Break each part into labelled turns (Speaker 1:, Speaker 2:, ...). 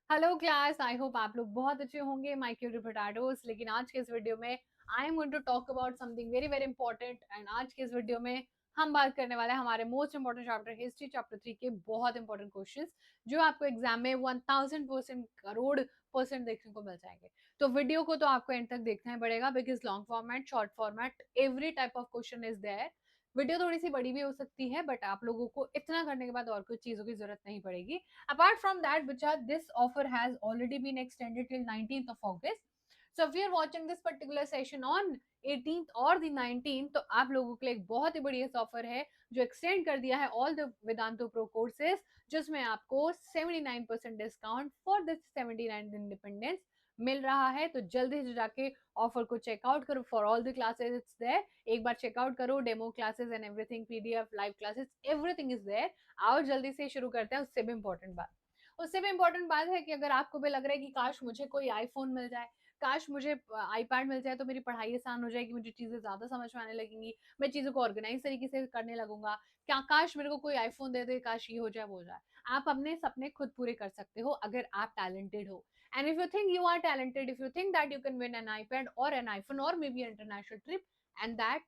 Speaker 1: Hello class, I hope आप लोग बहुत अच्छे होंगे माय क्यूट पोटैटोस। लेकिन आज के इस वीडियो में I am going to talk about something very very important. And आज के इस वीडियो में हम बात करने वाले हैं हमारे most important chapter history chapter 3 के बहुत इंपॉर्टेंट क्वेश्चंस जो आपको एग्जाम में 1000% करोड़ परसेंट देखने को मिल जाएंगे। तो वीडियो को तो आपको एंड तक देखना ही पड़ेगा because long format, short format, every type of question is there. Video थोड़ी सी बड़ी भी हो सकती है बट आप लोगों को इतना करने के बाद और कुछ चीजों की जरूरत नहीं पड़ेगी। Apart from that, Bicha, this offer has already been extended till 19th of August. So if you are watching this particular session on 18th और the 19th, तो आप लोगों के लिए एक बहुत ही बड़ी ऑफर है जो एक्सटेंड कर दिया है ऑल द वेदांतो प्रो कोर्सेज, जिसमें आपको 79% डिस्काउंट फॉर दिस 79 इंडिपेंडेंस मिल रहा है। तो जल्दी से जाके ऑफर को चेकआउट करो for all the classes it's there. एक बार चेकआउट करो, demo classes and everything, PDF, live classes, everything is there. आओ जल्दी से शुरू करते हैं। उससे भी इम्पोर्टेंट बात है कि अगर आपको भी लग रहा है कि काश मुझे कोई आईफोन मिल जाए, काश मुझे आईपैड मिल जाए तो मेरी पढ़ाई आसान हो जाएगी, मुझे चीजें ज्यादा समझ में आने लगेंगी, मैं चीजों को ऑर्गेनाइज तरीके से करने लगूंगा, क्या काश मेरे को कोई आईफोन दे दे, काश ये हो जाए वो हो जाए। आप अपने सपने खुद पूरे कर सकते हो अगर आप टैलेंटेड हो। And if you think you are talented, if you think that you can win an iPad और एन आईफोन और maybe international trip, and that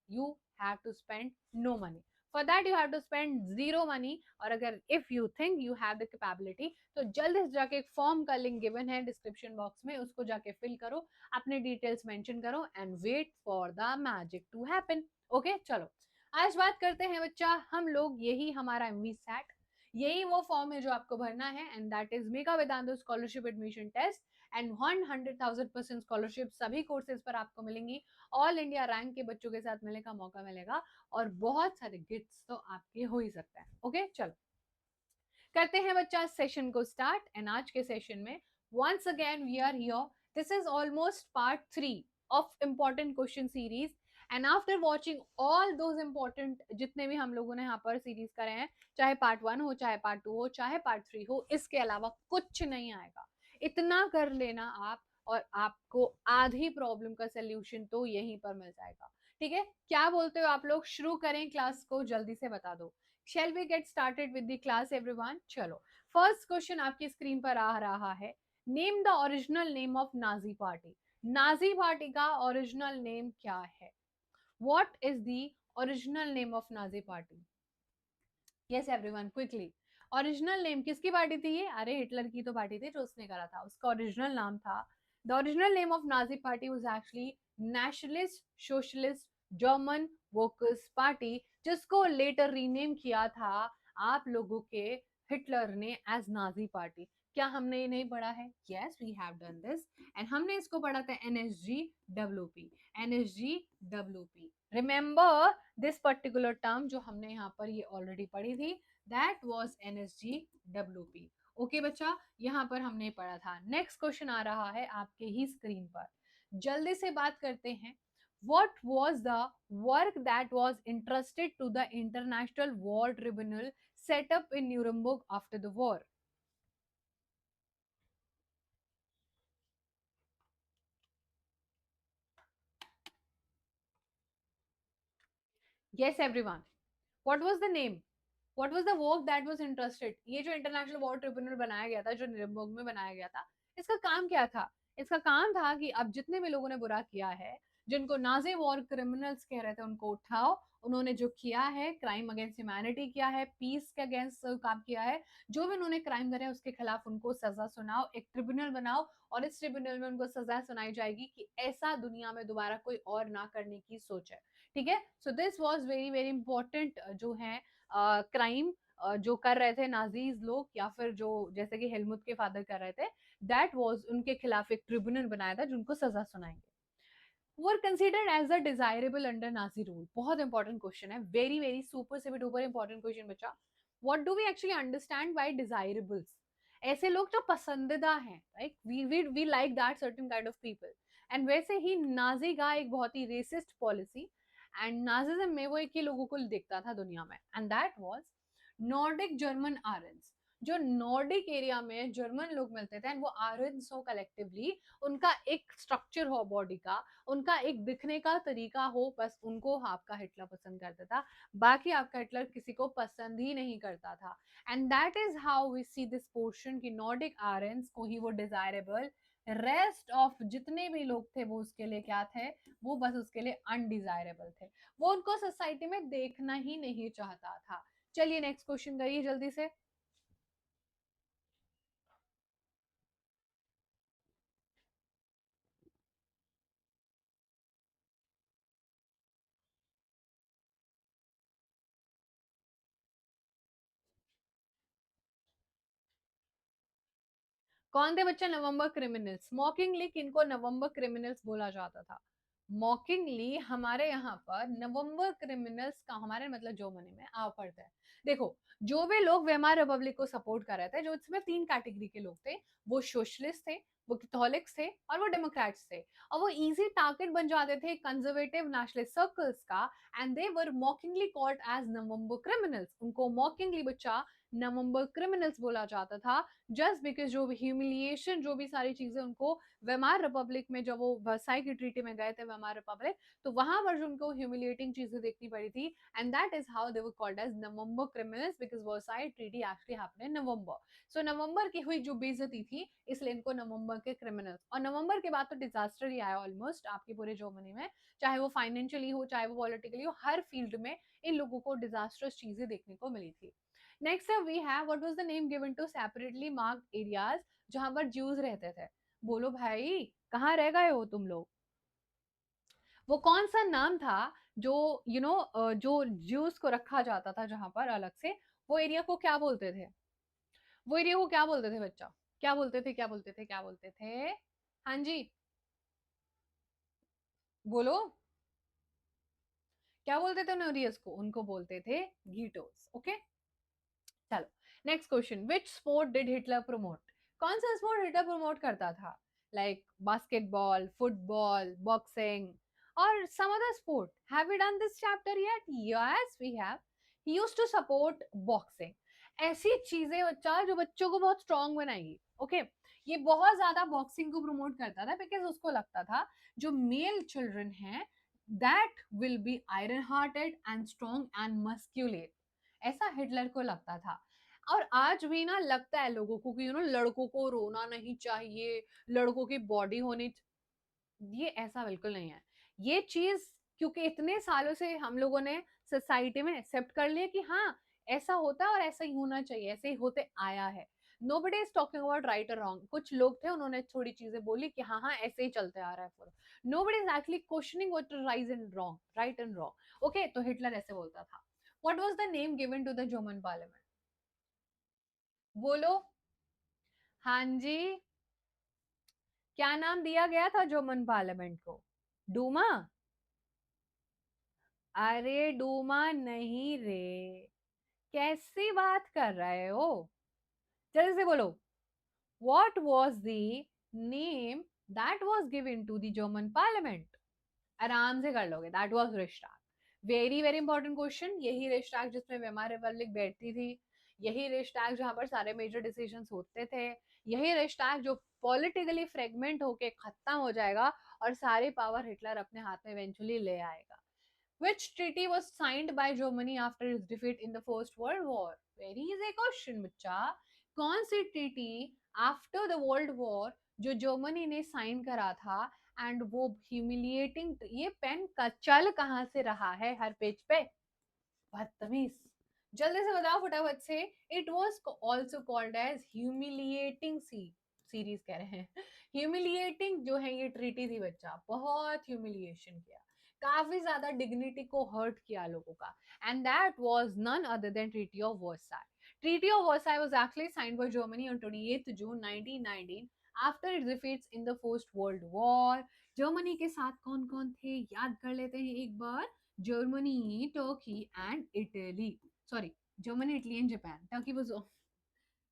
Speaker 1: you have to spend no money. For that you have to spend zero money. और अगर if you think you have the capability, तो जल्दी से जाके एक form का लिंक गिवन है डिस्क्रिप्शन बॉक्स में, उसको जाके फिल करो, अपने डिटेल्स मेंशन करो and wait for the magic to happen. Okay, चलो आज बात करते हैं बच्चा हम लोग, यही हमारा एमवी सेट, यही वो फॉर्म है जो आपको भरना है and that is mega Vedantu scholarship admission test. And 100,000% scholarship सभी कोर्सेज पर आपको मिलेंगी, ऑल इंडिया रैंक के बच्चों के साथ मिलने का मौका मिलेगा और बहुत सारे गिफ्ट्स तो आपके हो ही सकते हैं। ओके, चलो करते हैं बच्चा सेशन को स्टार्ट। एंड आज के सेशन में once again we are here, this is almost part 3 of important question series. And after watching all those important जितने भी हम लोगों ने यहाँ पर सीरीज करे हैं, चाहे पार्ट 1 हो, चाहे पार्ट 2 हो, चाहे पार्ट 3 हो, इसके अलावा कुछ नहीं आएगा। इतना कर लेना आप और आपको आधी प्रॉब्लम का सोल्यूशन तो यहीं पर मिल जाएगा। ठीक है, क्या बोलते हो आप लोग, शुरू करें क्लास को, जल्दी से बता दो। Shall we get started with the class everyone? चलो, फर्स्ट क्वेश्चन आपकी स्क्रीन पर आ रहा है। Name the original name of Nazi party. Nazi party का ओरिजिनल नेम क्या है? What is the original name of Nazi party? Yes everyone, quickly. Original name किसकी party थी ये? अरे हिटलर की तो पार्टी थी जो उसने करा था, उसका ओरिजिनल नाम था, the original name of Nazi party was actually nationalist socialist German workers party, जिसको लेटर रीनेम किया था आप लोगों के हिटलर ने एज नाजी पार्टी। क्या हमने ये नहीं पढ़ा है? Yes, we have done this. And हमने इसको पढ़ा था NSG WP, NSG WP. Remember this particular term जो हमने यहाँ पर ये ऑलरेडी पढ़ी थी, that was NSG WP. Okay बच्चा, यहाँ पर हमने पढ़ा था। नेक्स्ट क्वेश्चन आ रहा है आपके ही स्क्रीन पर, जल्दी से बात करते हैं। What was the work that was entrusted to the International War Tribunal set up in Nuremberg after the war? Yes, everyone. What was the name? What was the work that was entrusted? ये जो international war tribunal बनाया गया था, जो निरंबर्ग में बनाया गया था, इसका काम क्या था? इसका काम था कि अब जितने भी लोगों ने बुरा किया है, जिनको नाजी वॉर क्रिमिनल्स कह रहे थे, उनको उठाओ। उन्होंने जो किया है, क्राइम अगेंस्ट ह्यूमैनिटी किया है, पीस के अगेंस्ट काम किया है, जो भी उन्होंने क्राइम करे उसके खिलाफ उनको सजा सुनाओ, एक ट्रिब्यूनल बनाओ और इस ट्रिब्यूनल में उनको सजा सुनाई जाएगी कि ऐसा दुनिया में दोबारा कोई और ना करने की सोच है। ठीक है, so this was very very important जो है क्राइम जो कर रहे थे नाजीज लोग, या फिर जो जैसे कि हेलमुथ के फादर कर रहे थे, दैट वाज उनके खिलाफ एक ट्रिब्यूनल बनाया था जिनको सजा सुनाएंगे। Were considered as a desirable under Nazi rule. बहुत इंपॉर्टेंट क्वेश्चन है, वेरी वेरी सुपर से भी डुपर इंपॉर्टेंट क्वेश्चन बच्चा। What do we actually understand by desirables? ऐसे लोग जो पसंदीदा हैं, like we like that certain kind of people. And वैसे ही नाजी का एक बहुत ही रेसिस्ट पॉलिसी एंड नाजिज्म में वो एक ही लोगों को देखता था दुनिया में, and that was Nordic German Aryans. जो नॉर्डिक एरिया में जर्मन लोग मिलते थे, एंड वो आर्यंस हो कलेक्टिवली, उनका एक स्ट्रक्चर हो बॉडी का, उनका एक दिखने का तरीका हो, बस उनको आपका हिटलर पसंद करता था, बाकी आपका हिटलर किसी को पसंद ही नहीं करता था। And that is how we see this portion की नॉर्डिक आर्यंस को ही वो डिजायरेबल, रेस्ट ऑफ जितने भी लोग थे वो उसके लिए क्या थे, वो बस उसके लिए अनडिजायरेबल थे, वो उनको सोसाइटी में देखना ही नहीं चाहता था। चलिए नेक्स्ट क्वेश्चन करिए जल्दी से। कौन थे बच्चा नवंबर क्रिमिनल्स? मॉकिंगली किनको नवंबर क्रिमिनल्स बोला जाता था? मॉकिंगली हमारे यहाँ पर नवंबर क्रिमिनल्स का हमारे मतलब जर्मनी में आ पड़ता है। देखो, जो भी लोग वेमार रिपब्लिक को सपोर्ट कर रहे थे, जो इसमें तीन कैटेगरी के लोग थे, वो सोशलिस्ट थे, वो कैथोलिक्स थे, और वो डेमोक्रेट्स थे, और वो इजी टारगेट बन जाते थे कंजर्वेटिव नेशनलिस्ट सर्कल्स का, and they were mockingly called as November criminals. उनको मॉकिंगली बच्चा नवंबर क्रिमिनल्स बोला जाता था, जस्ट बिकॉज जो ह्यूमिलिएशन, जो भी सारी चीजें उनको वेमार रिपब्लिक में, जब वो वर्साई की ट्रीटी में गए थे वेमार रिपब्लिक, तो वहां पर जो उनको ह्यूमिलिएटिंग चीजें देखनी पड़ी थी, and that is how they were called as November criminals, because Versailles treaty actually happened in November. So November की हुई जो बेइज्जती थी, इसलिए इनको नवंबर के क्रिमिनल्स। और नवंबर के बाद तो डिजास्टर ही आया ऑलमोस्ट आपकी पूरे जर्मनी में, चाहे वो फाइनेंशियली हो, चाहे वो पॉलिटिकली हो, हर फील्ड में इन लोगों को डिजास्टर्स चीजें देखने को मिली थी। Next up we have what was the name given to separately marked areas जहां पर ज्यूज रहते थे? बोलो भाई, कहाँ रह गए हो तुम लोग? वो कौन सा नाम था जो जो ज्यूज को रखा जाता था जहां पर अलग से, वो एरिया को क्या बोलते थे? वो एरिया को क्या बोलते थे बच्चा? क्या बोलते थे, क्या बोलते थे, क्या बोलते थे? हाँ जी, बोलो। क्या बोलते थे उन एरियाज को? उनको बोलते थे गीटोस। ओके, चलो next question, which sport did Hitler promote? कौन सा स्पोर्ट हिटलर प्रमोट करता था? लाइक बास्केटबॉल, फुटबॉल, बॉक्सिंग, और some other sport? Have we done this chapter yet? Yes we have. He used to support boxing. ऐसी चीजें बच्चा जो बच्चों को बहुत स्ट्रांग बनाएगी। ओके, ये बहुत ज्यादा बॉक्सिंग को प्रमोट करता था, बिकॉज उसको लगता था जो मेल चिल्ड्रन है, that will be iron hearted and strong and muscular, ऐसा हिटलर को लगता था। और आज भी ना लगता है लोगों को कि लड़कों को रोना नहीं चाहिए, लड़कों की बॉडी होनी, ये ऐसा बिल्कुल नहीं है। ये चीज क्योंकि इतने सालों से हम लोगों ने सोसाइटी में एक्सेप्ट कर लिया कि हाँ ऐसा होता है और ऐसा ही होना चाहिए, ऐसे ही होते आया है। nobody is talking about right or wrong। कुछ लोग थे, उन्होंने थोड़ी चीजें बोली कि हाँ हाँ ऐसे ही चलते आ रहा है पूरा। nobody is actually questioning what is right and wrong, right and wrong। okay, तो हिटलर ऐसे बोलता था। what was the name given to the German parliament? बोलो। हाँ जी, क्या नाम दिया गया था जर्मन पार्लियामेंट को? डूमा? अरे डूमा नहीं रे, कैसी बात कर रहे हो? जल्दी से बोलो। What was the name that was given to the German parliament? आराम से कर लोगे। दैट वाज रिश्ता। Very very important question. यही रिश्ता जिसमें वेमार रिपब्लिक बैठती थी, यही रिश्ता जहां पर सारे मेजर डिसीजन होते थे, यही रिश्ता जो पॉलिटिकली फ्रेगमेंट होके खत्म हो जाएगा और सारे पावर हिटलर अपने हाथ में इवेंचुअली ले आएगा। Which treaty was signed by Germany after its defeat in the First World War? Very easy question, बच्चा। कौन सी treaty after the world war जो जर्मनी ने साइन करा था, एंड वो ह्यूमिलिएटिंग, ये पेन का चल कहां से रहा है हर पेज पे? बदतमीज, जल्दी से बताओ फटाफट से। It was also called as humiliating series कह रहे हैं। ह्यूमिलिएटिंग जो है ये ट्रीटी थी बच्चा, बहुत ह्यूमिलिएशन किया, काफी ज्यादा डिग्निटी को हर्ट किया लोगों का, and that was none other than treaty of Versailles. Treaty of Versailles was actually signed by Germany on 28th June 1919 after its defeats in the First World War। Germany के साथ कौन कौन थे याद कर लेते हैं एक बार। Germany, Turkey and Italy, sorry, Germany, Italy and Japan. Turkey was,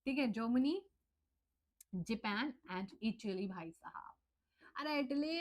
Speaker 1: ठीक है, जर्मनी, जापान एंड इटली भाई साहब। अरे Italy,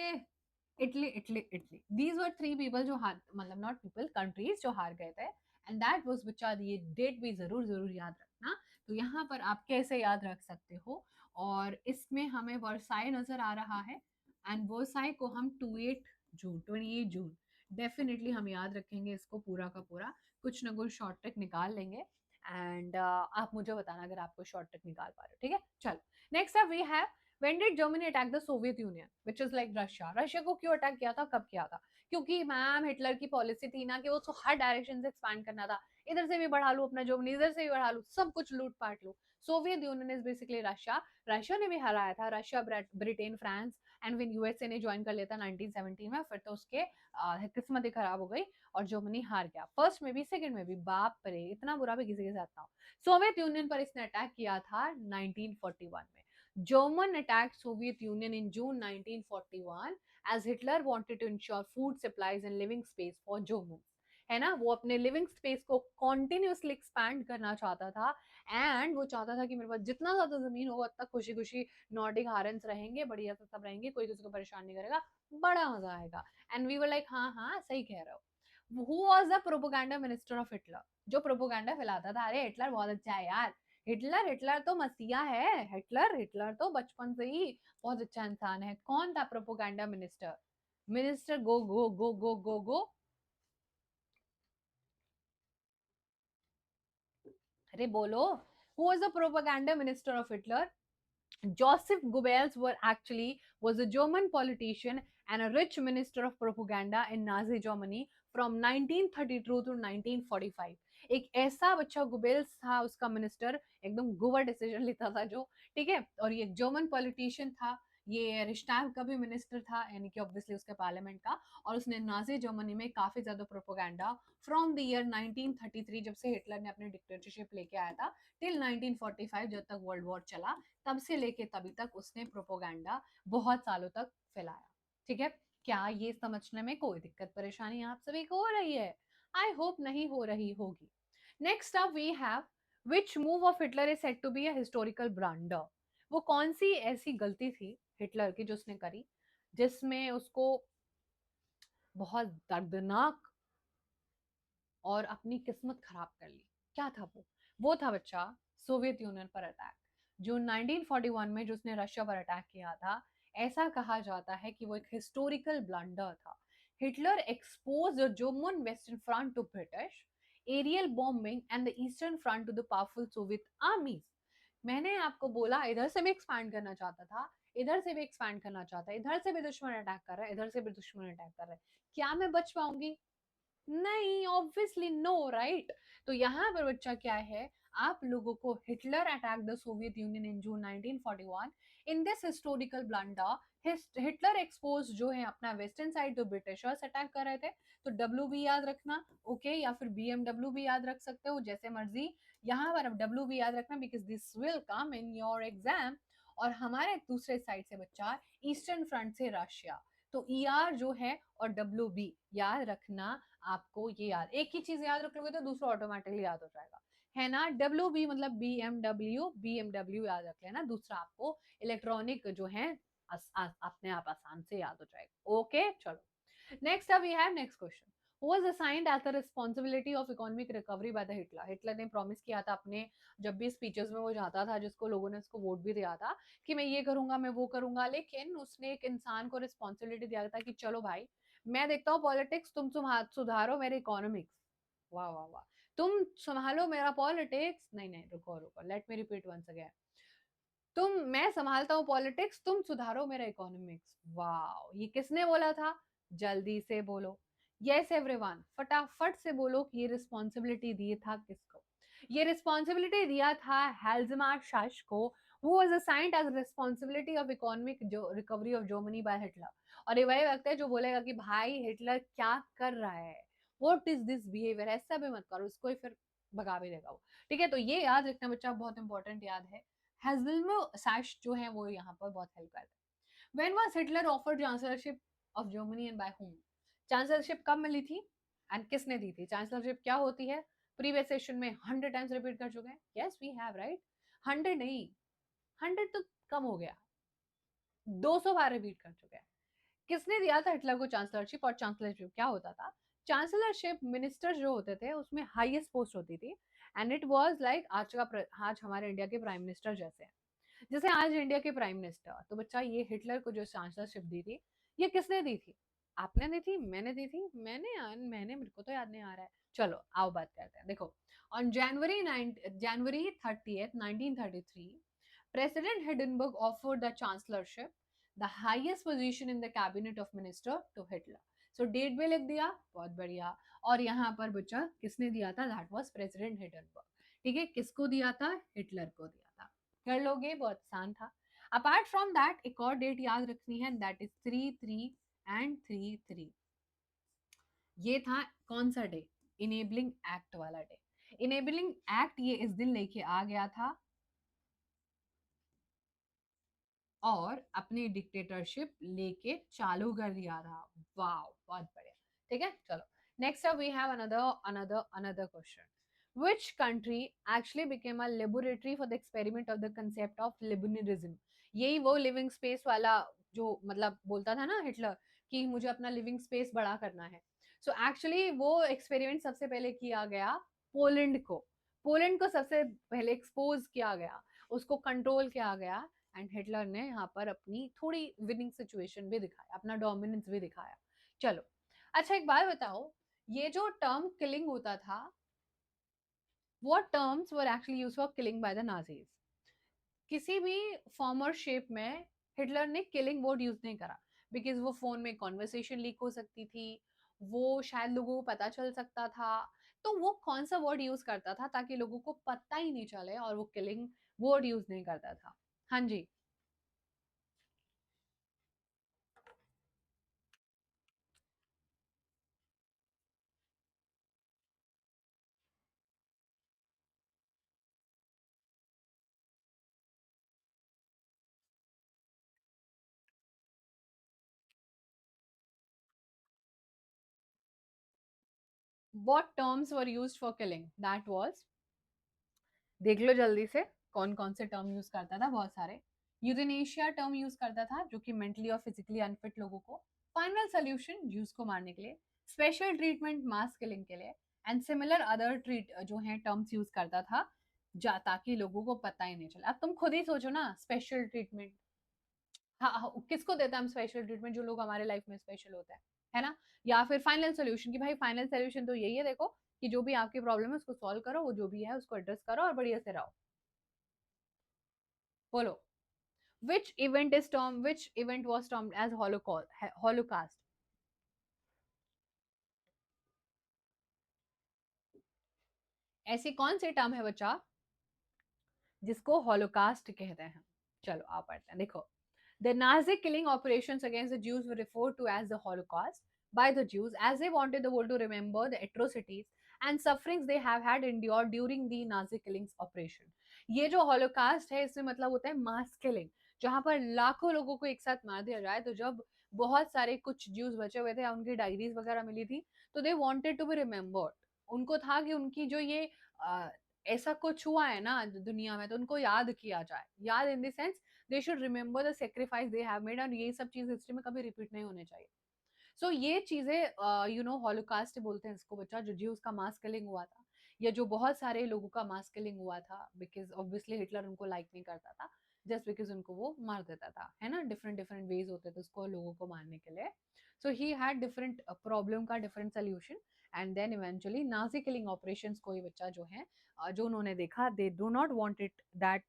Speaker 1: Italy Italy Italy, these were three people जो हार, मतलब नॉट पीपल, कंट्रीज जो हार गए थे। एंड दैट वाज बच्चा, ये डेट भी जरूर जरूर याद रखना, तो यहाँ पर आप कैसे याद रख सकते हो, और इसमें हमें वर्साई नजर आ रहा है, एंड वर्साई को हम 28 जून डेफिनेटली हम याद रखेंगे इसको पूरा का पूरा, कुछ ना कुछ शॉर्ट ट्रिक निकाल लेंगे, एंड आप मुझे बताना अगर आपको शॉर्ट ट्रिक निकाल पा रहे हो, ठीक है। चलो, next up we have, when did Germany attack the Soviet Union which is like Russia. Russia को क्यों अटैक किया था, कब किया था? क्योंकि मैम हिटलर की पॉलिसी थी ना कि वो उसको हर डायरेक्शन से एक्सपैंड करना था, इधर से भी बढ़ा लूं अपना जर्मनी, इधर से भी बढ़ा लूं, सब कुछ लूट पाट लूं। Soviet union is basically Russia. Russia ने भी हराया था, रशिया, ब्रिटेन, फ्रांस, एंड फिर यूएसए ने ज्वाइन कर लिया था 1917 में, फिर तो उसके किस्मत ही खराब हो गई और जर्मनी हार गया, फर्स्ट में भी सेकंड में भी। बाप रे, इतना बुरा भी किसी के साथ ना हो। सोवियत यूनियन पर इसने अटैक किया था 1941 में। German attacked Soviet Union in June 1941 as Hitler wanted to ensure food supplies and living space for Germans. है ना, वो अपने लिविंग स्पेस को कॉन्टिन्यूसली एक्सपैंड करना चाहता था, एंड वो चाहता था कि मेरे पास जितना ज्यादा जमीन होगा उतना खुशी खुशी नॉर्डिक हारेंस रहेंगे, बढ़िया से सब रहेंगे, कोई किसी को परेशान नहीं करेगा, बड़ा मजा आएगा। एंड वी वर लाइक हाँ हाँ सही कह रहे हो। Who was the propaganda minister of Hitler, जो प्रोपोगंडा फैलाता था, अरे हिटलर बहुत अच्छा है यार, हिटलर हिटलर तो मसीहा है, हिटलर हिटलर तो बचपन से ही बहुत अच्छा इंसान है। कौन था प्रोपोगंडा मिनिस्टर? मिनिस्टर गो गो गो गो गो गो, अरे बोलो, who was the propaganda minister of Hitler? Joseph Goebbels were actually was a German politician and a rich minister of propaganda in Nazi Germany from 1932 to 1945. एक ऐसा बच्चा गुबेल्स था, उसका मिनिस्टर एकदम गुवर डिसीजन लेता था जो, ठीक है, और ये जर्मन पॉलिटिशियन था, ये रिश्ताग का भी मिनिस्टर था, यानी कि ऑब्वियसली उसके पार्लियामेंट का, और उसने नाजी जर्मनी में काफी ज्यादा प्रोपोगंडा फ्रॉम द ईयर 1933 जब से हिटलर ने अपनी डिक्टेटरशिप लेके आया था टिल 1945 जब तक वर्ल्ड वॉर चला, तब से लेके तभी तक उसने प्रोपोगंडा बहुत सालों तक फैलाया, ठीक है। क्या ये समझने में कोई दिक्कत परेशानी आप सभी को हो रही है? आई होप नहीं हो रही होगी। Next up we have, which move of Hitler is said to be a historical blunder. वो कौन सी ऐसी गलती थी हिटलर की जो उसने करी जिसमें उसको बहुत दर्दनाक और अपनी किस्मत खराब कर ली? क्या था वो था बच्चा सोवियत यूनियन पर अटैक, जो 1941 में जो उसने रशिया पर अटैक किया था। ऐसा कहा जाता है कि वो एक हिस्टोरिकल ब्लंडर था। Hitler expose the German western front to British aerial bombing and the eastern front to the powerful Soviet armies. मैंने आपको बोला इधर से भी एक्सपैंड करना चाहता था, इधर से भी एक्सपैंड करना चाहता है, इधर से भी दुश्मन अटैक कर रहा है, इधर से भी दुश्मन अटैक कर रहा है, क्या मैं बच पाऊंगी? नहीं, ऑब्वियसली नो, राइट। तो यहाँ पर बच्चा क्या है, आप लोगों को Hitler attack the Soviet union in June 1941 in this historical blunder. Hitler expose जो है अपना वेस्टर्न साइड तो ब्रिटिशर्स अटैक कर रहे थे, तो डब्ल्यू भी याद रखना, ओके, या फिर बीएमडब्ल्यू भी याद रख सकते हो, जैसे मर्जी। यहाँ पर अब डब्ल्यू भी याद रखना because this will come in your exam. और हमारे दूसरे साइड से बच्चा ईस्टर्न फ्रंट से रशिया, तो ई आर जो है और डब्ल्यू बी याद रखना। आपको ये याद, एक ही चीज याद रख लोगे तो दूसरा ऑटोमेटिकली याद हो जाएगा, है ना। डब्ल्यू बी मतलब बी एम डब्ल्यू याद रख लेना, दूसरा आपको इलेक्ट्रॉनिक जो है अपने आप आसान से याद हो जाएगा, ओके। चलो, नेक्स्ट अब we have next question, who was assigned as the responsibility of economic recovery by the Hitler। Hitler ने प्रॉमिस किया था अपने जब भी स्पीचेस में वो जाता था, जिसको लोगों ने उसको वोट भी दिया था कि मैं ये करूंगा मैं वो करूंगा, लेकिन उसने एक इंसान को रिस्पॉन्सिबिलिटी दिया था कि चलो भाई, मैं देखता हूँ पॉलिटिक्स, तुम सुधारो मेरे इकोनॉमिक्स। वाह वाह वाह, तुम संभालो मेरा पॉलिटिक्स, नहीं नहीं रुको रुको, let me repeat once again, मैं संभालता हूँ पॉलिटिक्स, तुम सुधारो मेरा इकोनॉमिक्स। वाह, ये किसने बोला था? जल्दी से बोलो, यस एवरीवन, फटाफट से बोलो कि ये रिस्पॉन्सिबिलिटी दिया था किसको? ये रिस्पॉन्सिबिलिटी दिया था हेल्जमार शाश को, who was assigned as responsibility of economic recovery of Germany by Hitler। और ये वही वक्त है जो बोलेगा कि भाई हिटलर क्या कर रहा है, व्हाट इज दिस बिहेवियर, ऐसा भी मत करो, उसको ही फिर भगा भी देगा वो, ठीक है। तो ये याद रखना बच्चा, बहुत इंपॉर्टेंट याद है। हेजल्मो सैश जो है वो यहाँ पर बहुत हेल्प करता है। When was Hitler offered chancellorship of Germany and by whom? Chancellorship कब मिली थी एंड किसने दी थी? चांसलरशिप क्या होती है? प्रीवियस सेशन में 100 टाइम्स रिपीट कर चुके हैं, यस वी हैव, राइट। 100 नहीं, 100 तो कम हो गया, 200 बार रिपीट कर चुके हैं। किसने दिया था हिटलर को चांसलरशिप? और चांसलरशिप क्या होता था? चांसलरशिप मिनिस्टर जो होते थे उसमें हाईएस्ट पोस्ट होती थी, एंड इट वाज लाइक आज हमारे इंडिया के प्राइम मिनिस्टर जैसे हैं। जैसे आज इंडिया के प्राइम मिनिस्टर, तो बच्चा ये हिटलर को जो चांसलरशिप दी थी, ये किसने दी थी? आपने दी थी, मैंने दी थी, मैंने मेरे को तो याद नहीं आ रहा है। चलो आओ बात करते हैं। देखो, on January 30th 1933, President Hindenburg offered the chancellorship, the highest position in the cabinet of minister, to Hitler. So date भी लिख दिया, बहुत बढ़िया। और यहाँ पर बच्चा किसने दिया था? That was president Hindenburg. ठीक है, किसको दिया था? हिटलर को दिया था। कर लोगे, बहुत आसान था। अपार्ट फ्रॉम दैट एक और डेट याद रखनी है, दैट इज 3/3 ये था कौन सा डे? इनेबलिंग एक्ट वाला डे। इनेबलिंग एक्ट ये इस दिन लेके आ गया था और अपनी डिक्टेटरशिप लेके चालू कर दिया था। वाह, बहुत बढ़िया। ठीक है, चलो next up we have another question. Which country actually became a laboratory for the experiment of the concept of Leibnizism? यही वो लिविंग स्पेस वाला जो मतलब बोलता था ना हिटलर कि मुझे अपना लिविंग स्पेस बड़ा करना है। सो एक्चुअली वो एक्सपेरिमेंट सबसे पहले किया गया पोलैंड को। पोलैंड को सबसे पहले एक्सपोज किया गया, उसको कंट्रोल किया गया। एंड हिटलर ने यहाँ पर अपनी थोड़ी विनिंग सिचुएशन भी दिखाया, अपना डोमिनेंस भी दिखाया। चलो, अच्छा एक बात बताओ, ये जो टर्म किलिंग होता था, what terms were actually used for killing by the Nazis? किसी भी फॉर्म और शेप में हिटलर ने किलिंग वर्ड यूज नहीं करा, बिकॉज वो फोन में कॉन्वर्सेशन लीक हो सकती थी, वो शायद लोगों को पता चल सकता था। तो वो कौन सा वर्ड यूज करता था ताकि लोगों को पता ही नहीं चले, और वो किलिंग वर्ड यूज नहीं करता था। हाँ जी। What terms were used for killing? That was, देख लो जल्दी से, कौन कौन से टर्म यूज करता था? बहुत सारे। यूथेनेशिया टर्म यूज करता था, जो कि मेंटली और फिजिकली अनफिट लोगों को। फाइनल सोल्यूशन, जूस को मारने के लिए। स्पेशल ट्रीटमेंट, मास किलिंग के लिए। एंड सिमिलर अदर ट्रीट जो है टर्म्स यूज करता था, ताकि लोगों को पता ही नहीं चला। अब तुम खुद ही सोचो ना, स्पेशल ट्रीटमेंट, हाँ हाँ, किसको देता है हम स्पेशल ट्रीटमेंट? जो लोग हमारे लाइफ में स्पेशल होता है ना? या फिर फाइनल सोल्यूशन, कि भाई फाइनल सोल्यूशन तो यही है, देखो कि जो भी आपकी प्रॉब्लम है उसको सॉल्व करो, वो जो भी है उसको एड्रेस करो और बढ़िया से रहो। बोलो, which event was termed as holocaust? ऐसी कौन सी टर्म है बच्चा जिसको हॉलोकास्ट कहते हैं? चलो आप पढ़ते हैं, देखो। The Nazi killing operations against the Jews were referred to as the Holocaust by the Jews, as they wanted the world to remember the atrocities and sufferings they have had endured during the Nazi killings operation. ये जो holocaust है, इसमें मतलब होता है mass killing, जहां पर लाखों लोगों को एक साथ मार दिया जाए। तो जब बहुत सारे कुछ ज्यूज बचे हुए थे, उनकी डायरीज वगैरह मिली थी, तो they wanted to be remembered. उनको था कि उनकी जो ये ऐसा कुछ हुआ है ना दुनिया में, तो उनको याद किया जाए। याद in the sense, they should remember the sacrifice they have made, और ये सब चीज हिस्ट्री में कभी रिपीट नहीं होने चाहिए। सो ये चीजें हॉलोकास्ट बोलते हैं इसको बच्चा, जो ज्यूज का मास किलिंग हुआ था, या जो बहुत सारे लोगों का मास किलिंग हुआ था, बिकॉज ऑब्वियसली हिटलर उनको लाइक नहीं करता था, जस्ट बिकॉज उनको वो मार देता था, है ना? डिफरेंट डिफरेंट वेज होते थे उसको लोगों को मारने के लिए। So he had different problem का different solution. And then eventually Nazi killing operations कोई बच्चा जो है, जो उन्होंने देखा, they do not want it that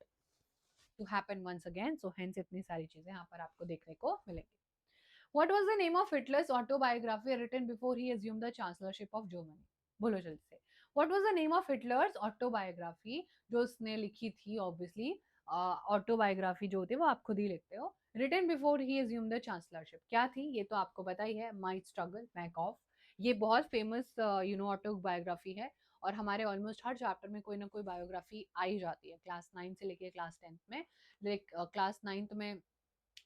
Speaker 1: to happen once again. So hence इतनी सारी चीजें यहाँ पर आपको देखने को मिलेंगी। What was the name of Hitler's autobiography written before he assumed the chancellorship of Germany? बोलो जल्दी से। What was the name of Hitler's autobiography, जो उसने लिखी थी ऑब्वियसली, ऑटोबायोग्राफी जो होती है वो आप खुद ही लिखते हो, written before he assumed the chancellorship, क्या थी? ये तो आपको पता ही है, माई स्ट्रगल बैक ऑफ। ये बहुत फेमस ऑटोबायोग्राफी है, और हमारे ऑलमोस्ट हर चैप्टर में कोई ना कोई बायोग्राफी आई जाती है, क्लास 9 से लेके क्लास 10 में। लाइक क्लास 9 में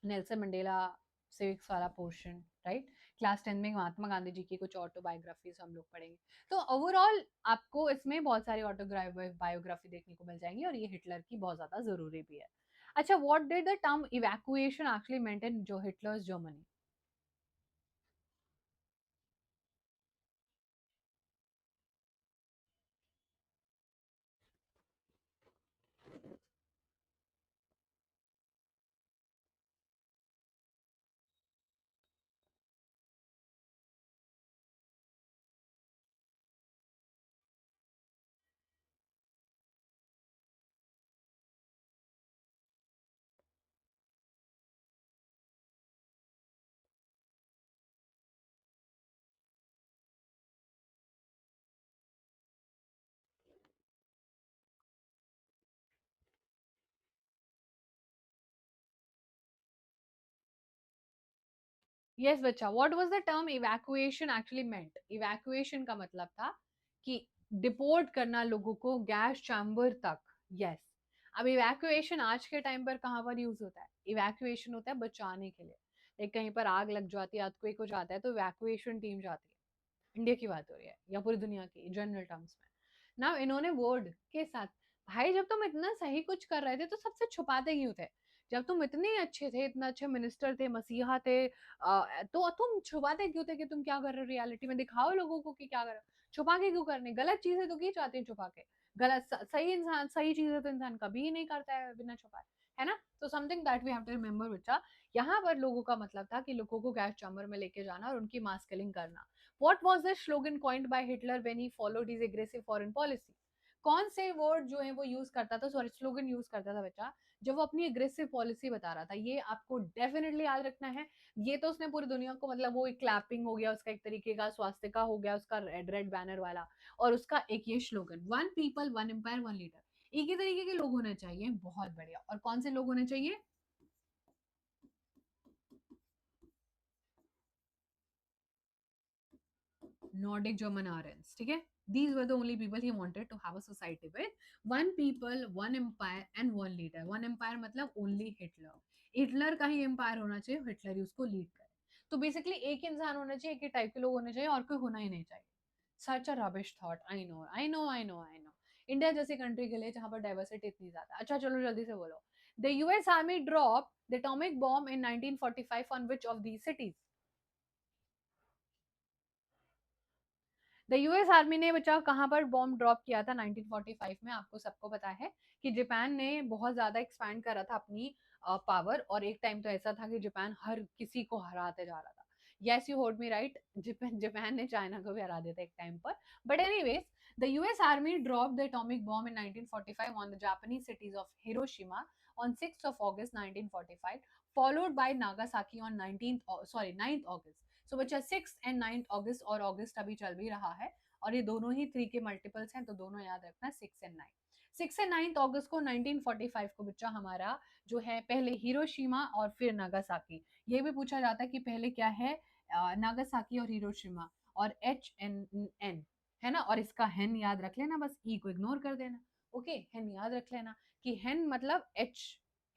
Speaker 1: नेल्सन मंडेला सिविक्स वाला पोर्शन, राइट? क्लास 10 में महात्मा गांधी जी की कुछ ऑटोबायोग्राफीज हम लोग पढ़ेंगे। तो ओवरऑल आपको इसमें बहुत सारी ऑटोबायोग्राफी देखने को मिल जाएंगी, और ये हिटलर की बहुत ज्यादा जरूरी भी है। अच्छा, what did the term evacuation actually meant in जो हिटलर्स जर्मनी? यस बच्चा, what was the term evacuation actually meant? Evacuation का मतलब था कि डिपोर्ट करना लोगों को गैस चैम्बर तक। यस। अब इवैक्यूएशन आज के टाइम पर कहाँ पर यूज होता है? इवैक्यूएशन होता है बचाने के लिए। लाइक कहीं पर आग लग जाती है, अर्थक्वेक हो जाता है, तो इवैक्यूएशन टीम जाती है। इंडिया की बात हो रही है या पूरी दुनिया की जनरल टर्म्स में। ना इन्होंने वर्ड के साथ, भाई जब तुम इतना सही कुछ कर रहे थे तो सबसे छुपाते क्यों थे? जब तुम इतने अच्छे थे, इतना अच्छे मिनिस्टर थे, मसीहा थे, तो तुम छुपाते क्यों थे कि तुम क्या कर रहे हो? रियलिटी में दिखाओ लोगों को कि क्या कर रहे हो। छुपा के क्यों करने? गलत चीजें तो की जाती है छुपा के। सही इंसान सही चीजें तो इंसान कभी ही नहीं करता है बिना छुपाए, है ना? तो something that we have to remember बच्चा। यहाँ पर लोगों का मतलब था कि लोगों को गैस चैम्बर में लेके जाना और उनकी मास किलिंग करना। What was the slogan coined by Hitler when he followed his aggressive foreign policy? कौन से वर्ड जो है वो यूज करता था, सॉरी स्लोगन यूज करता था बच्चा, जब वो अपनी एग्रेसिव पॉलिसी बता रहा था? ये आपको डेफिनेटली याद रखना है। ये तो उसने पूरी दुनिया को, मतलब वो एक क्लैपिंग हो गया उसका, एक तरीके का स्वास्तिका हो गया उसका, रेड रेड बैनर वाला, और उसका एक ये slogan, one people one empire one leader. एक ही तरीके के लोग होने चाहिए, बहुत बढ़िया। और कौन से लोग होने चाहिए? Nordic German Aryans, ठीक है? These were the only people he wanted to have a society with. One people, one empire and one leader. One empire मतलब only Hitler. हिटलर का ही एम्पायर होना चाहिए, हिटलर ही उसको लीड करे। तो बेसिकली एक इंसान होना चाहिए, एक ही टाइप के लोग होने चाहिए, और कोई होना ही नहीं चाहिए। Such a rubbish thought. I know I know I know I know. India जैसी कंट्री के लिए जहां पर डाइवर्सिटी इतनी ज्यादा। अच्छा चलो जल्दी से बोलो। The US army drop the atomic bomb in 1945 on which of these cities? The US army ने बच्चा कहाँ पर बॉम्ब ड्रॉप किया था 1945 में? आपको सबको पता है कि जापान ने बहुत ज्यादा एक्सपैंड करा था अपनी पावर, और एक टाइम तो ऐसा था कि जापान हर किसी को हराते जा रहा था। Yes you heard me right, Japan Japan ने चाइना को भी हरा दिया था एक टाइम पर। But anyways, the US army drop the atomic bomb in 1945 on the Japanese cities of Hiroshima on 6th of August 1945, followed by Nagasaki on 9th August. सो बच्चा 6 and 9 अगस्त, और अगस्त अभी चल भी रहा है, और ये दोनों ही 3 के मल्टीपल्स हैं, तो दोनों याद रखना, 6 एंड 9। 6 एंड 9 अगस्त को 1945 को बच्चा हमारा जो है पहले हिरोशिमा और फिर नागासाकी। ये भी पूछा जाता है कि पहले क्या है, नागासाकी और हिरोशिमा, और HNN, है ना? और इसका हेन याद रख लेना, बस ई को इग्नोर कर देना। ओके, हेन याद रख लेना कि हेन मतलब एच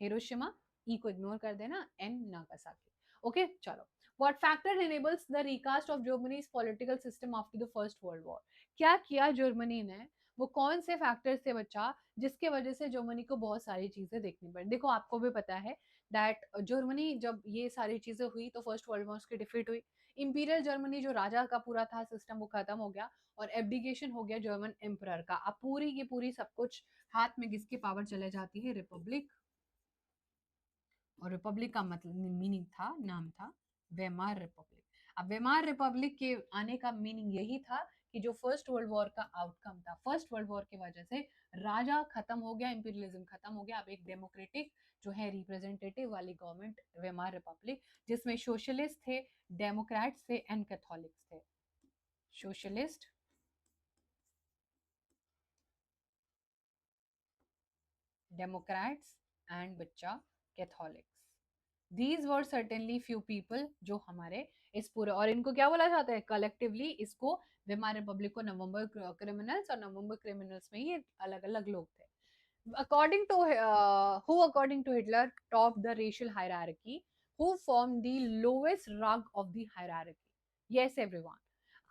Speaker 1: हिरोशिमा, ई को इग्नोर कर देना, एन नागासाकी। ओके चलो। What factor enables the recast of Germany's political system after the First World War? क्या किया जर्मनी ने? वो कौन से फैक्टर्स थे बच्चा जिसके वजह से जर्मनी को बहुत सारी चीजें देखनी पड़ी? देखो आपको भी पता है दैट जर्मनी जब ये सारी चीजें हुई तो फर्स्ट वर्ल्ड वॉर की डिफीट हुई। इंपीरियल जर्मनी जो राजा का पूरा था सिस्टम वो खत्म हो गया, और एब्डिकेशन हो गया जर्मन एम्परर का। अब पूरी की पूरी सब कुछ हाथ में किसकी पावर चले जाती है? रिपब्लिक। और रिपब्लिक का मतलब मीनिंग था, नाम था वेमार रिपब्लिक। अब वेमार रिपब्लिक के आने का मीनिंग यही था कि जो फर्स्ट वर्ल्ड वॉर का आउटकम था, फर्स्ट वर्ल्ड वॉर की वजह से राजा खत्म हो गया, इंपीरियलिज्म खत्म हो गया। अब एक डेमोक्रेटिक जो है रिप्रेजेंटेटिव वाली गवर्नमेंट, वेमार रिपब्लिक, जिसमें सोशलिस्ट थे, डेमोक्रेट्स थे एंड कैथोलिक्स थे। सोशलिस्ट, डेमोक्रेट्स एंड बच्चा Catholics. These were certainly few people जो हमारे इस पूरे, और इनको क्या बोला जाता है कलेक्टिवली? इसको वेमार रिपब्लिक को नवंबर क्रिमिनल्स, और नवंबर क्रिमिनल्स में ये अलग अलग लोग थे। According to who, according to Hitler, topped the racial hierarchy? Who formed the lowest rung of the hierarchy? Yes, everyone.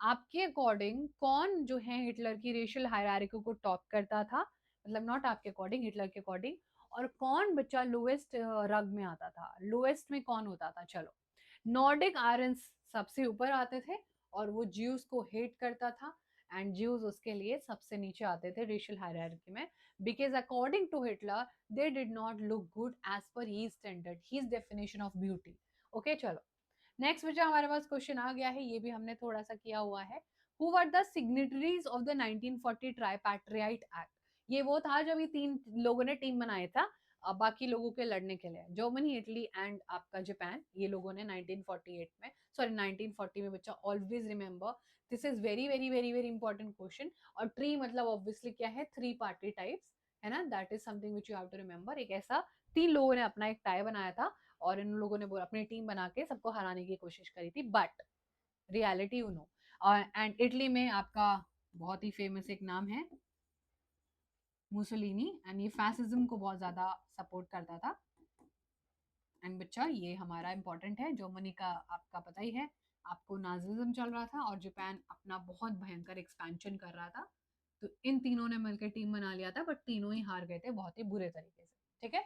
Speaker 1: आपके अकॉर्डिंग कौन जो है हिटलर की रेशियल हायरार्की को टॉप करता था? मतलब नॉट आपके अकॉर्डिंग, हिटलर के अकॉर्डिंग। और कौन बच्चा लोएस्ट रग में आता था? लोएस्ट में कौन होता था? चलो, नॉर्डिक आयरन्स सबसे ऊपर आते थे, और वो ज्यूस को हेट करता था, एंड ज्यूस उसके लिए सबसे नीचे आते थे रेशियल हायरार्की में, because according to Hitler they did not look good as per his standard, his definition of beauty. Okay चलो, नेक्स्ट बच्चा हमारे पास क्वेश्चन आ गया है, ये भी हमने थोड़ा सा किया हुआ है। Who were the signatories of the 1940 tripartite act? ये वो था जब ये 3 लोगों ने टीम बनाया था बाकी लोगों के लड़ने के लिए, जर्मनी, इटली एंड आपका जापान। ये लोगों ने 1948 में, सॉरी 1940 में बच्चा, always remember, this is very very very very important question. और ट्री मतलब ऑब्वियसली क्या है? 3 पार्टी टाइप्स, है ना? That is something which you have to remember. एक ऐसा 3 लोगों ने अपना एक टाई बनाया था, और इन लोगों ने अपनी टीम बना के सबको हराने की कोशिश करी थी, but reality you know. And Italy में आपका बहुत ही फेमस एक नाम है मुसोलिनी, एंड ये फैसिज्म को बहुत ज्यादा सपोर्ट करता था। एंड बच्चा ये हमारा इंपॉर्टेंट है, जर्मनी का आपका पता ही है आपको, नाजिज्म चल रहा था और जापान अपना बहुत भयंकर एक्सपेंशन कर रहा था। तो इन तीनों ने मिलकर टीम बना लिया था, बट तीनों ही हार गए थे बहुत ही बुरे तरीके से, ठीक है,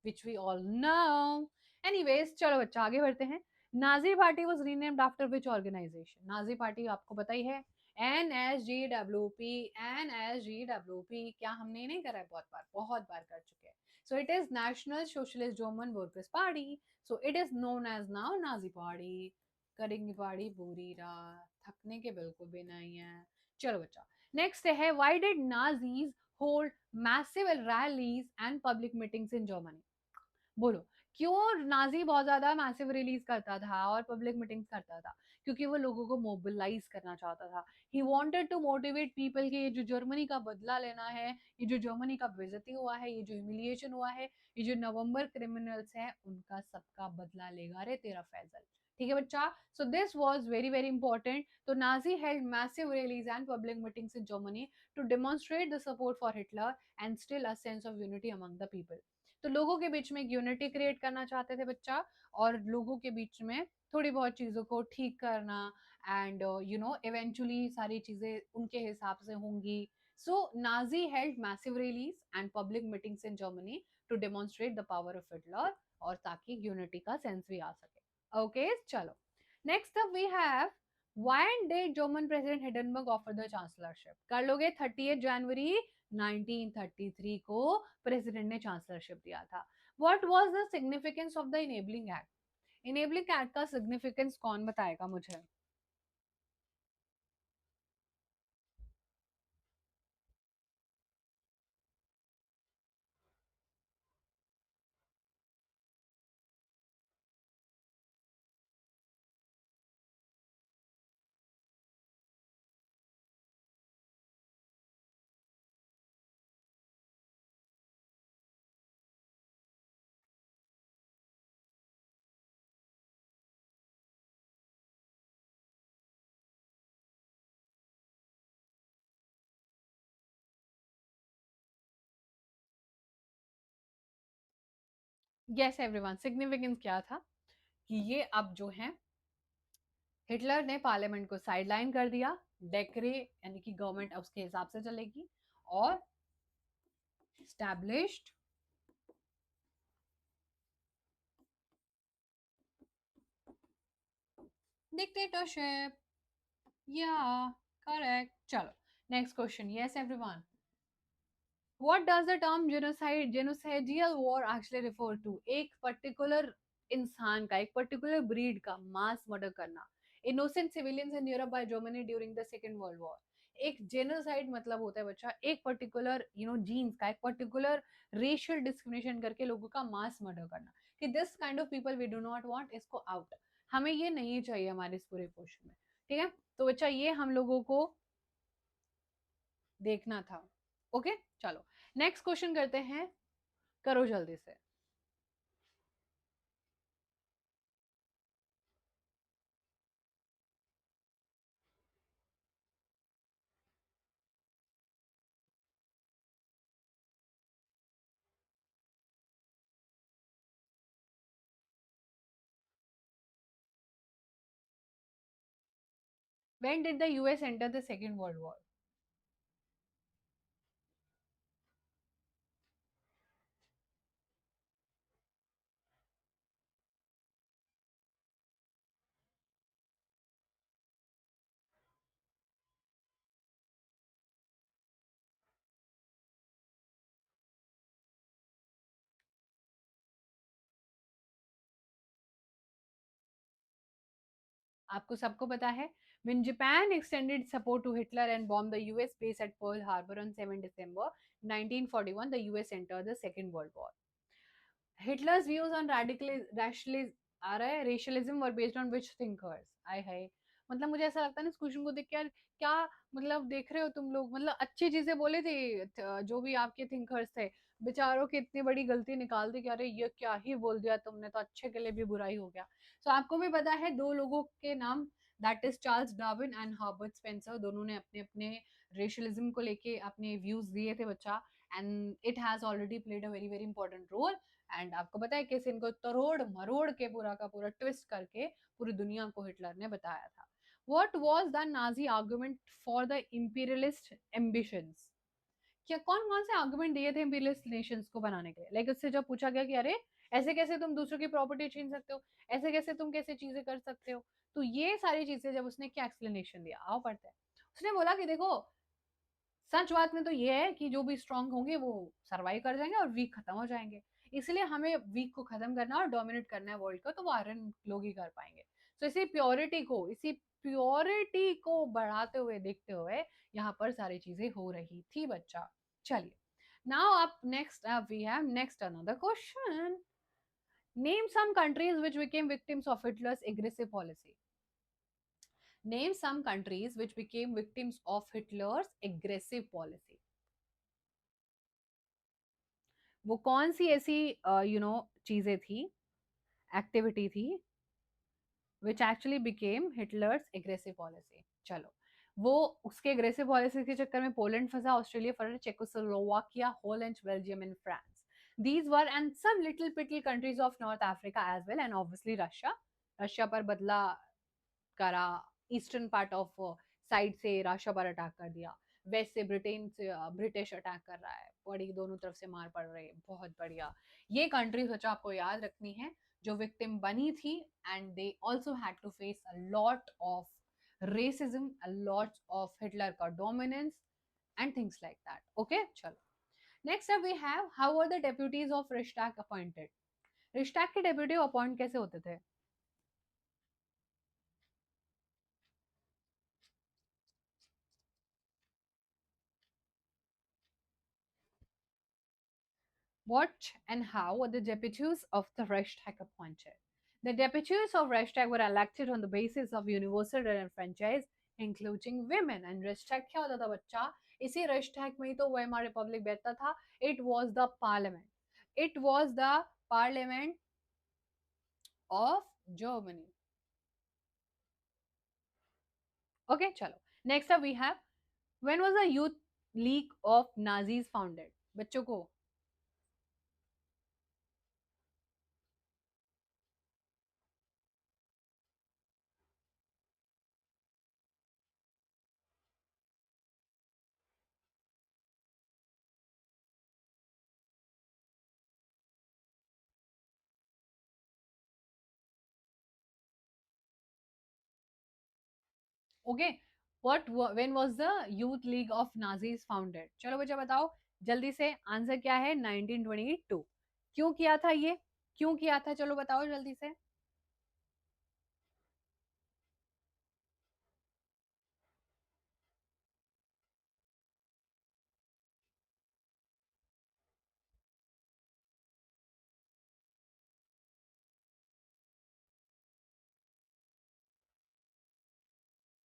Speaker 1: which we all know. Anyways चलो बच्चा आगे बढ़ते हैं। Nazi party was renamed after which organisation? Nazi party आपको पता ही है, NSGWP। NSGWP क्या हमने नहीं करा है? बहुत बार कर चुके हैं। So it is National Socialist German Workers Party. So it is known as now Nazi Party. करेंगे पार्टी पूरी रात, थकने के बिल्कुल भी नहीं है। चलो बच्चा नेक्स्ट है, why did Nazis hold massive rallies and public meetings in Germany? बोलो क्यों नाजी बहुत ज्यादा मैसिव रिलीज करता था और पब्लिक मीटिंग्स करता था? क्योंकि वो लोगों को मोबिलाइज करना चाहता था। He wanted to motivate people कि ये जो जर्मनी का बदला लेना है, ये जो जर्मनी का बेइज्जती हुआ है, ये जो ह्यूमिलिएशन हुआ है, ये जो नवंबर क्रिमिनल्स हैं उनका सबका बदला लेगा रे तेरा फैजल। ठीक है बच्चा, so this was very very important. तो Nazi held massive rallies and public meetings in Germany to demonstrate the support for Hitler and still a sense of unity among the people. तो लोगों के बीच में एक यूनिटी क्रिएट करना चाहते थे बच्चा, और लोगों के बीच में थोड़ी बहुत चीजों को ठीक करना, एंड यू नो इवेंचुअली सारी चीजें उनके हिसाब से होंगी। So Nazi held massive rallies and public meetings in Germany to demonstrate the power of Hitler, और ताकि यूनिटी का सेंस भी आ सके। ओके चलो next up we have, when did German President Hindenburg offer the chancellorship? कर लोगे 30 जनवरी 1933 को president ने चांसलरशिप दिया था। What was the significance of the enabling act? Enabling act का सिग्निफिकेंस कौन बताएगा मुझे? यस एवरीवन, सिग्निफिकेंस क्या था कि ये अब जो है हिटलर ने पार्लियामेंट को साइडलाइन कर दिया, डेक्रे यानी कि गवर्नमेंट उसके हिसाब से चलेगी, और स्टैब्लिश्ड डिक्टेटरशिप। या करेक्ट। चलो next question, yes everyone, what does the term genocidal war actually refer to? एक पर्टिकुलर इंसान का, एक पर्टिकुलर ब्रीड का मास मर्डर करना innocent civilians in Europe by Germany during the second world war. एक genocide मतलब होता है बच्चा एक पर्टिकुलर यू नो जीन्स का, एक पर्टिकुलर रेशियल डिस्क्रिमिनेशन करके लोगों का मास मर्डर करना, कि this kind of people we do not want, इसको आउट, हमें ये नहीं चाहिए हमारे इस पूरे पोर्शन में। ठीक है, तो बच्चा ये हम लोगों को देखना था। ओके चलो नेक्स्ट क्वेश्चन करते हैं, करो जल्दी से। When did the US enter the Second World War? आपको सबको पता है, when Japan extended support to Hitler and bombed the US base at Pearl Harbor on 7 December 1941, the US entered the Second World War. Hitler's views on आ रहा है racialism were based on which thinkers? आय हाय, मतलब मुझे ऐसा लगता है ना इस question को देख के यार, क्या मतलब देख रहे हो तुम लोग, मतलब अच्छी चीजें बोले थे जो भी आपके थिंकर्स थे, बेचारों की इतनी बड़ी गलती निकाल दी कि अरे ये क्या ही बोल दिया तुमने, तो अच्छे के लिए भी बुरा ही हो गया। सो आपको भी पता है दो लोगों के नाम, that is Charles Darwin and Herbert Spencer. दोनों ने अपने अपने रेशलिज्म को लेके अपने व्यूज दिए थे बच्चा, and it has already played a very very important role. And आपको पता है कैसे इनको तरोड़ मरोड़ के पूरा का पूरा ट्विस्ट करके पूरी दुनिया को हिटलर ने बताया था। What was the Nazi argument for the imperialist ambitions? क्या कौन कौन से आर्गुमेंट दिए थे इंपीरियलिस्ट नेशंस को बनाने के लिए? लाइक उससे जब पूछा गया कि अरे ऐसे कैसे तुम दूसरों की प्रॉपर्टी छीन सकते हो, ऐसे कैसे तुम कैसे चीजें कर सकते हो, तो ये सारी चीजें जब उसने क्या एक्सप्लेनेशन दिया, आओ पढ़ते हैं। उसने बोला कि देखो, सच बात में तो ये है कि जो भी स्ट्रांग होंगे वो सरवाइव कर जाएंगे और वीक खत्म हो जाएंगे। इसलिए हमें वीक को खत्म करना और डोमिनेट करना है वर्ल्ड को, तो वो आयरन लोग ही कर पाएंगे। तो इसी प्योरिटी को बढ़ाते हुए देखते हुए यहाँ पर सारी चीजें हो रही थी बच्चा। चलिए, now up next we have next another question. Name some countries which became victims of Hitler's aggressive policy. Name some countries which became victims of Hitler's aggressive policy. वो कौन सी ऐसी चीजें थी, एक्टिविटी थी which actually became Hitler's aggressive policy. चलो, वो उसके aggressive policy के चक्कर में पोलैंड फंसा, ऑस्ट्रेलिया फंसा, Czechoslovakia, Holland, Belgium and France. These were and some little piddly countries of North Africa as well, and obviously Russia. Russia पर बदला करा, ईस्टर्न पार्ट ऑफ साइड से रशिया पर अटैक कर दिया, वेस्ट से ब्रिटेन से ब्रिटिश अटैक कर रहा है, बड़ी दोनों तरफ से मार पड़ रही है, बहुत बढ़िया। ये कंट्री सोचा आपको याद रखनी है जो विक्टिम बनी थी, and they also had to face a lot of racism, a lot of Hitler का dominance and things like that. Okay, चलो next up we have how are the deputies of Reichstag appointed. Reichstag के deputy appoint कैसे होते थे? What and how were the deputies of the Reichstag appointed? The deputies of Reichstag were elected on the basis of universal franchise, including women. And Reichstag क्या होता था बच्चा? इसी Reichstag में ही तो Weimar Republic बैठता था. It was the parliament. It was the parliament of Germany. Okay, चलो. Next up we have, when was the Youth League of Nazis founded? बच्चों को okay, what when was the youth league of Nazis founded? चलो बच्चा बताओ जल्दी से, answer क्या है? 1922। क्यों किया था ये, क्यों किया था, चलो बताओ जल्दी से।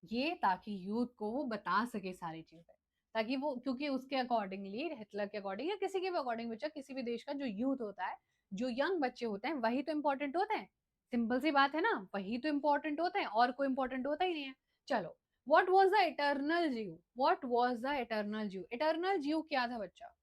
Speaker 1: ये ताकि यूथ को वो बता सके सारी चीजें, ताकि वो, क्योंकि उसके अकॉर्डिंगली, हिटलर के अकॉर्डिंग या किसी के भी अकॉर्डिंग, बच्चा किसी भी देश का जो यूथ होता है, जो यंग बच्चे होते हैं वही तो इंपॉर्टेंट होते हैं। सिंपल सी बात है ना, वही तो इंपॉर्टेंट होते हैं, और कोई इंपॉर्टेंट होता ही नहीं है। चलो, व्हाट वाज द इटर्नल ज्यू? व्हाट वाज द इटर्नल ज्यू? इटर्नल ज्यू क्या था बच्चा?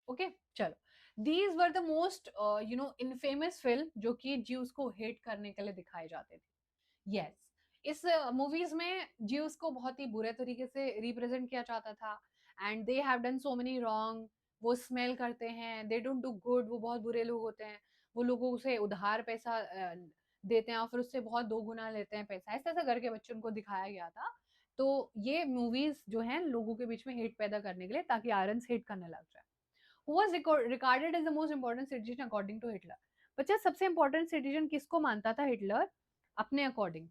Speaker 1: ओके, चलो, these were the most infamous film जो कि ज्यूस को हेट करने के लिए दिखाए जाते थे। यस, इस मूवीज में ज्यूस को बहुत ही बुरे तरीके से रिप्रेजेंट किया जाता था, and they have done so many wrong. वो स्मेल करते हैं, दे डोंट डू गुड, वो बहुत बुरे लोग होते हैं, वो लोगों से उधार पैसा देते हैं और फिर उससे बहुत दो गुना लेते हैं पैसा, ऐसा ऐसा करके बच्चों को दिखाया गया था। तो ये मूवीज जो है लोगों के बीच में हेट पैदा करने के लिए, ताकि आयरन हेट करने लग जाए। Who was regarded as the most important citizen according to Hitler? बच्चा सबसे इंपॉर्टेंट सिटीजन किसको मानता था हिटलर अपने according?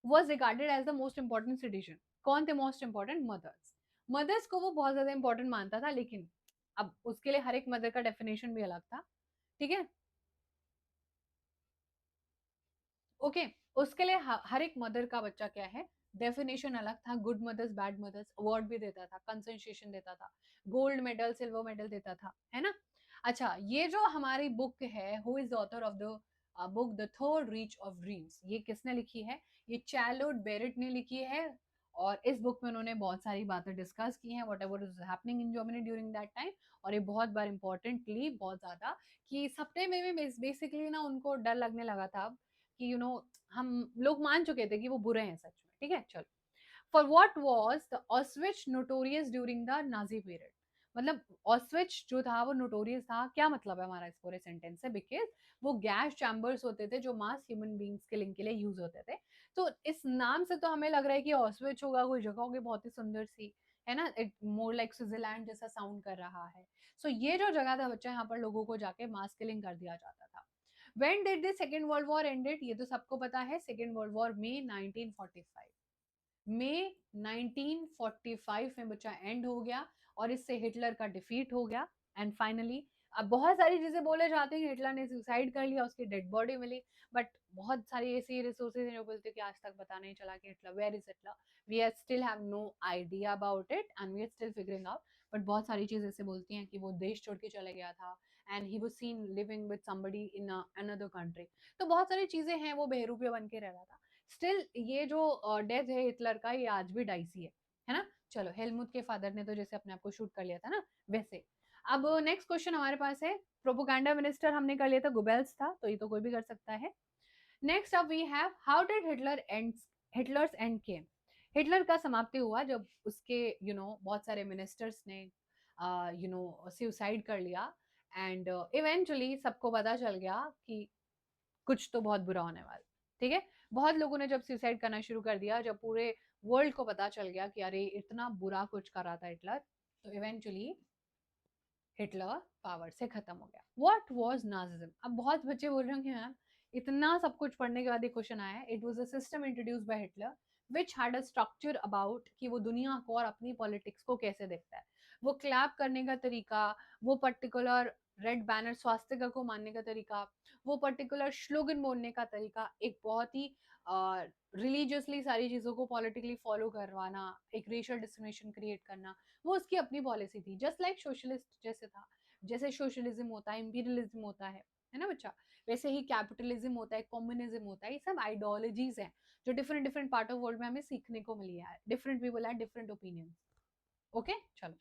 Speaker 1: Was regarded as the most important citizen. कौन थे मोस्ट इंपॉर्टेंट? मदर्स। मदर्स को वो बहुत ज्यादा इंपॉर्टेंट मानता था, लेकिन अब उसके लिए हर एक मदर का डेफिनेशन भी अलग था, ठीक है। ओके, उसके लिए हर एक मदर का बच्चा क्या है, डेफिनेशन अलग था। Good mothers, bad mothers, award भी देता था, कंसेंसेशन देता था, गोल्ड मेडल, सिल्वर मेडल देता था, है ना। अच्छा, ये जो हमारी बुक है, who is the author of the book the third reach of dreams, ये किसने लिखी है? ये चार्लोट बेरेट ने लिखी है। और इस बुक में उन्होंने बहुत सारी बातें डिस्कस की हैं, what ever is happening in Germany during that time. और ये बहुत बार इंपॉर्टेंटली, बहुत ज्यादा, कि सपने में भी बेसिकली ना उनको डर लगने लगा था कि हम लोग मान चुके थे कि वो बुरे हैं सच में, ठीक है। चलो, फॉर व्हाट वाज द ऑस्विच notorious during the Nazi period? मतलब ऑस्विच जो था वो नोटोरियस था, क्या मतलब है हमारा इस पूरे सेंटेंस से? बिकॉज वो गैस चैम्बर्स होते थे जो मास ह्यूमन बींग्स किलिंग के लिए यूज होते थे। तो इस नाम से तो हमें लग रहा है कि ऑस्विच होगा, कोई जगह होगी बहुत ही सुंदर सी, है ना। इट मोर लाइक स्विट्जरलैंड जैसा साउंड कर रहा है। सो ये जो जगह था बच्चा, यहाँ पर लोगों को जाके मास किलिंग कर दिया जाता था। When did the Second World War ended? ये तो सबको पता है, सेकेंड वर्ल्ड वॉर मई 1945, मई 1945 में बच्चा एंड हो गया, और इससे हिटलर का डिफीट हो गया। एंड फाइनली, अब बहुत सारी चीजें बोले जाते हैं, हिटलर ने सुसाइड कर लिया, उसकी डेड बॉडी मिली, बट बहुत सारी ऐसी रिसोर्सेज हैं जो बोलते हैं कि आज तक पता नहीं चला कि Hitler, where is Hitler, we are still have no idea about it and we are still figuring out. But बहुत सारी चीजें ऐसे बोलती हैं कि वो देश छोड़ के चले गया था, and he was scene living with somebody in another country. तो बहुत सारी चीजें हैं, वो बहरूपिया बन के रह रहा था। स्टिल ये जो डेथ है हिटलर का, ये आज भी डाइसी है ना। चलो, हेलमुथ के फादर ने तो जैसे अपने आप को शूट कर लिया था ना, वैसे। अब नेक्स्ट क्वेश्चन हमारे पास है, प्रोपोगंडा मिनिस्टर हमने कर लिया था, गुबेल्स था, तो ये तो कोई भी कर सकता है। Next up we have, how did Hitler's end came? Hitler का समाप्ति हुआ जब उसके बहुत सारे मिनिस्टर्स ने सुसाइड कर लिया, एंड इवेंचुअली सबको पता चल गया कि कुछ तो बहुत बुरा होने वाला, ठीक है। बहुत लोगों ने जब सुसाइड करना शुरू कर दिया, जब पूरे वर्ल्ड को पता चल गया कि अरे इतना बुरा कुछ कर रहा था हिटलर, तो इवेंचुअली हिटलर पावर से खत्म हो गया। What was Nazism? अब बहुत बच्चे बोल रहे हैं मैम इतना सब कुछ पढ़ने के बाद एक क्वेश्चन आया है। It was a system introduce by Hitler which had a structure about कि वो दुनिया को और अपनी पॉलिटिक्स को कैसे देखता है, वो क्लैप करने का तरीका, वो पर्टिकुलर रेड बैनर स्वास्तिका को मानने का तरीका, वो पर्टिकुलर स्लोगन बोलने का तरीका, एक बहुत ही रिलीजियसली सारी चीजों को पॉलिटिकली फॉलो करवाना, एक रेशियल डिस्क्रिमिनेशन क्रिएट करना, वो उसकी अपनी पॉलिसी थी। जस्ट लाइक सोशलिस्ट जैसे था, जैसे सोशलिज्म होता है, इंपीरियलिज्म होता है ना बच्चा, वैसे ही कैपिटलिज्म होता है, कम्युनिज्म होता है। ये सब आइडियोलॉजीज हैं जो different different part of world में हमें सीखने को मिली है। Different people have different opinions. Okay, चलो,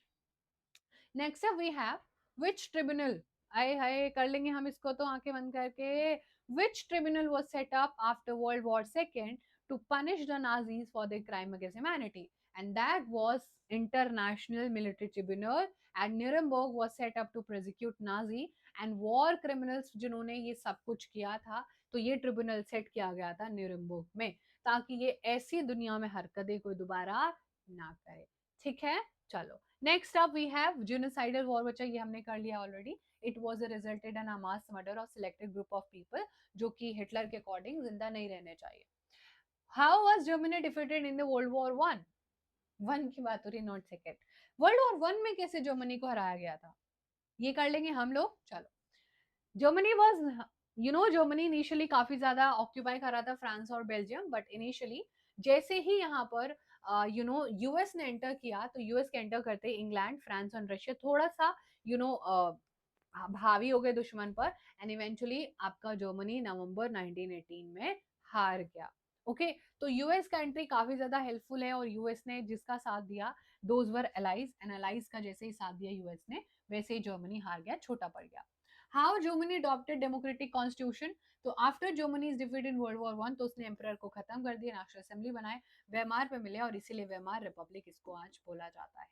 Speaker 1: next we have which tribunal, आए हाय कर लेंगे हम इसको तो आंखें बंद करके। Which tribunal was set up after world war second to punish the Nazis for their crime against humanity? And that was international military tribunal, and Nuremberg was set up to prosecute Nazi and war criminals जिन्होंने ये सब कुछ किया था। तो ये tribunal set किया गया था न्यूरमबर्ग में, ताकि ये ऐसी दुनिया में हरकतें कोई दोबारा ना करे, ठीक है। चलो, next up we have genocidal war, बच्चा ये हमने कर लिया already. It was resulted in a mass murder of selected group of people, जो कि हिटलर के अकॉर्डिंग जिंदा नहीं रहने चाहिए। How was Germany defeated in the world war one? One की बात हो रही, not second. World war one में कैसे जर्मनी को हराया गया था, ये कर लेंगे हम लोग। चलो, जर्मनी वाज जर्मनी इनिशियली काफी ज्यादा ऑक्यूपाई कर रहा था फ्रांस और बेल्जियम, बट इनिशियली जैसे ही यहाँ पर यूएस ने एंटर किया, तो यूएस के एंटर करते इंग्लैंड, फ्रांस और रशिया थोड़ा सा यू नो हावी हो गए दुश्मन पर, एंड इवेंचुअली आपका जर्मनी नवंबर 1918 में हार गया। ओके, तो यूएस का एंट्री काफी ज्यादा हेल्पफुल है, और यूएस ने जिसका साथ दिया, those were allies, and allies का जैसे ही साथ दिया यूएस ने, वैसे ही जर्मनी हार गया, छोटा पड़ गया। How Germany adopted democratic constitution? तो after Germany is defeated in world war one, तो उसने एम्परर को खत्म कर दिया, नेशनल असेंबली बनाए, वेमार पे मिले, और इसीलिए वेमार रिपब्लिक इसको आज बोला जाता है।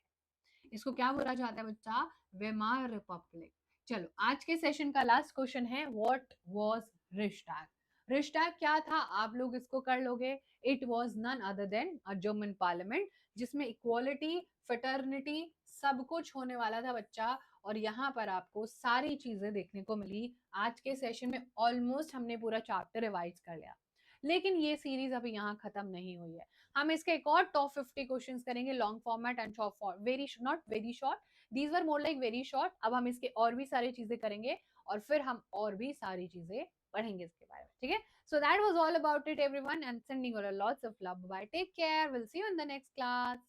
Speaker 1: इसको क्या बोला जाता है बच्चा? Weimar republic. चलो, आज के सेशन का लास्ट क्वेश्चन है, व्हाट वाज रिश्टाग? रिश्टाग क्या था, आप लोग इसको कर लोगे। It was none other than a German parliament, जिसमें इक्वालिटी, फेटर्निटी सब कुछ होने वाला था बच्चा, और यहाँ पर आपको सारी चीजें देखने को मिली। आज के सेशन में ऑलमोस्ट हमने पूरा चैप्टर रिवाइज कर लिया, लेकिन ये सीरीज अभी यहाँ खत्म नहीं हुई है। हम इसके एक और टॉप 50 क्वेश्चंस करेंगे, long format and short form, very not very short, these were more like very short. अब हम इसके और भी सारी चीजें करेंगे और फिर हम और भी सारी चीजें पढ़ेंगे इसके बारे में, ठीक है। So that was all about it everyone, and sending you lots of love, bye, take care, will see you in the next class.